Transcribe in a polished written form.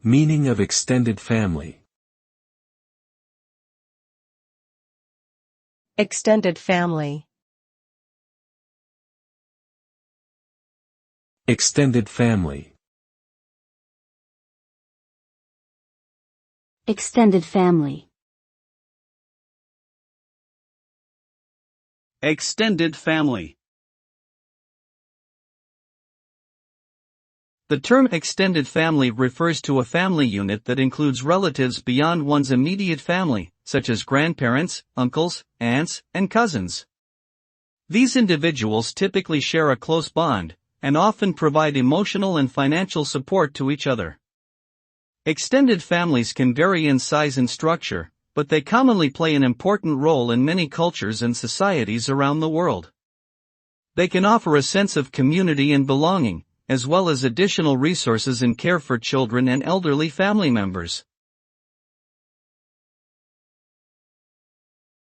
Meaning of extended family. Extended family. Extended family. Extended family. Extended family. The term extended family refers to a family unit that includes relatives beyond one's immediate family, such as grandparents, uncles, aunts, and cousins. These individuals typically share a close bond, and often provide emotional and financial support to each other. Extended families can vary in size and structure, but they commonly play an important role in many cultures and societies around the world. They can offer a sense of community and belonging, as well as additional resources and care for children and elderly family members.